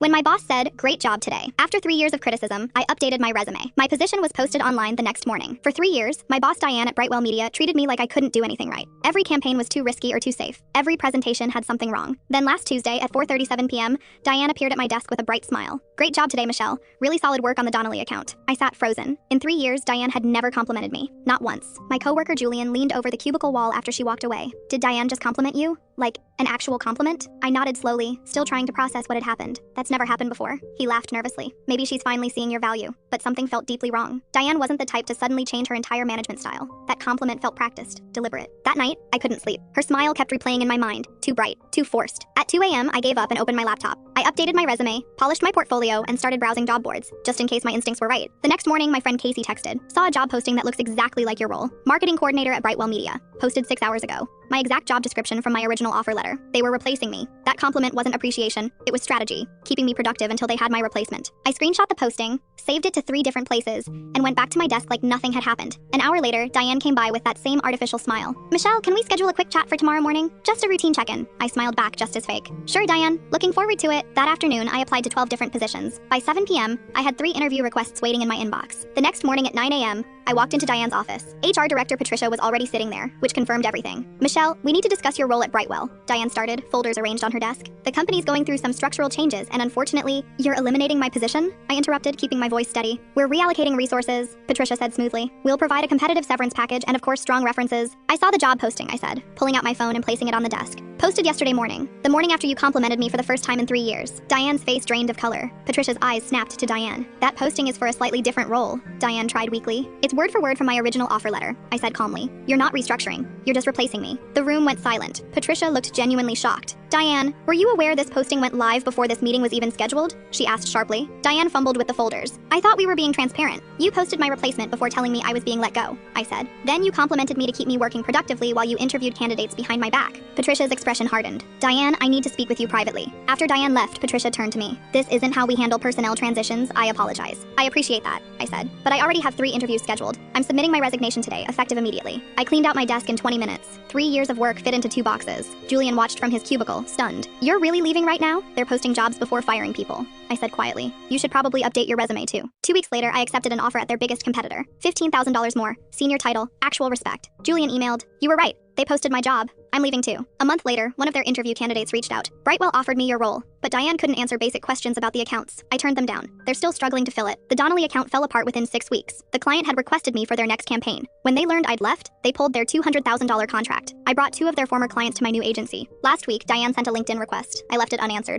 When my boss said, "Great job today," after 3 years of criticism, I updated my resume. My position was posted online the next morning. For 3 years, my boss Diane at Brightwell Media treated me like I couldn't do anything right. Every campaign was too risky or too safe. Every presentation had something wrong. Then last Tuesday at 4:37 p.m., Diane appeared at my desk with a bright smile. "Great job today, Michelle. Really solid work on the Donnelly account." I sat frozen. In 3 years, Diane had never complimented me. Not once. My coworker Julian leaned over the cubicle wall after she walked away. "Did Diane just compliment you? Like, an actual compliment?" I nodded slowly, still trying to process what had happened. "That's never happened before." He laughed nervously. "Maybe she's finally seeing your value." But something felt deeply wrong. Diane wasn't the type to suddenly change her entire management style. That compliment felt practiced, deliberate. That night, I couldn't sleep. Her smile kept replaying in my mind. Too bright, too forced. At 2 a.m., I gave up and opened my laptop. I updated my resume, polished my portfolio, and started browsing job boards, just in case my instincts were right. The next morning, my friend Casey texted, "Saw a job posting that looks exactly like your role. Marketing coordinator at Brightwell Media. Posted 6 hours ago." My exact job description from my original offer letter. They were replacing me. That compliment wasn't appreciation, it was strategy, keeping me productive until they had my replacement. I screenshot the posting, saved it to 3 different places, and went back to my desk like nothing had happened. An hour later, Diane came by with that same artificial smile. "Michelle, can we schedule a quick chat for tomorrow morning? Just a routine check-in." I smiled back just as fake. "Sure, Diane. Looking forward to it." That afternoon, I applied to 12 different positions. By 7 p.m., I had 3 interview requests waiting in my inbox. The next morning at 9 a.m., I walked into Diane's office. HR Director Patricia was already sitting there, which confirmed everything. "Michelle, we need to discuss your role at Brightwell," Diane started, folders arranged on her desk. "The company's going through some structural changes, and unfortunately, you're eliminating my position?" I interrupted, keeping my voice steady. "We're reallocating resources," Patricia said smoothly. "We'll provide a competitive severance package and of course strong references." "I saw the job posting," I said, pulling out my phone and placing it on the desk. "Posted yesterday morning. The morning after you complimented me for the first time in 3 years." Diane's face drained of color. Patricia's eyes snapped to Diane. "That posting is for a slightly different role," Diane tried weakly. "It's word for word from my original offer letter," I said calmly. "You're not restructuring. You're just replacing me." The room went silent. Patricia looked genuinely shocked. "Diane, were you aware this posting went live before this meeting was even scheduled?" she asked sharply. Diane fumbled with the folders. "I thought we were being transparent. You posted my replacement before telling me I was being let go," I said. "Then you complimented me to keep me working productively while you interviewed candidates behind my back." Patricia's expression hardened. "Diane, I need to speak with you privately." After Diane left, Patricia turned to me. "This isn't how we handle personnel transitions. I apologize." "I appreciate that," I said. "But I already have 3 interviews scheduled. I'm submitting my resignation today, effective immediately." I cleaned out my desk in 20 minutes. 3 years of work fit into 2 boxes. Julian watched from his cubicle, stunned. "You're really leaving right now? They're posting jobs before firing people," I said quietly. "You should probably update your resume too." 2 weeks later, I accepted an offer at their biggest competitor. $15,000 more, senior title, actual respect. Julian emailed, "You were right. They posted my job. I'm leaving too." A month later, one of their interview candidates reached out. "Brightwell offered me your role, but Diane couldn't answer basic questions about the accounts. I turned them down. They're still struggling to fill it." The Donnelly account fell apart within 6 weeks. The client had requested me for their next campaign. When they learned I'd left, they pulled their $200,000 contract. I brought 2 of their former clients to my new agency. Last week, Diane sent a LinkedIn request. I left it unanswered.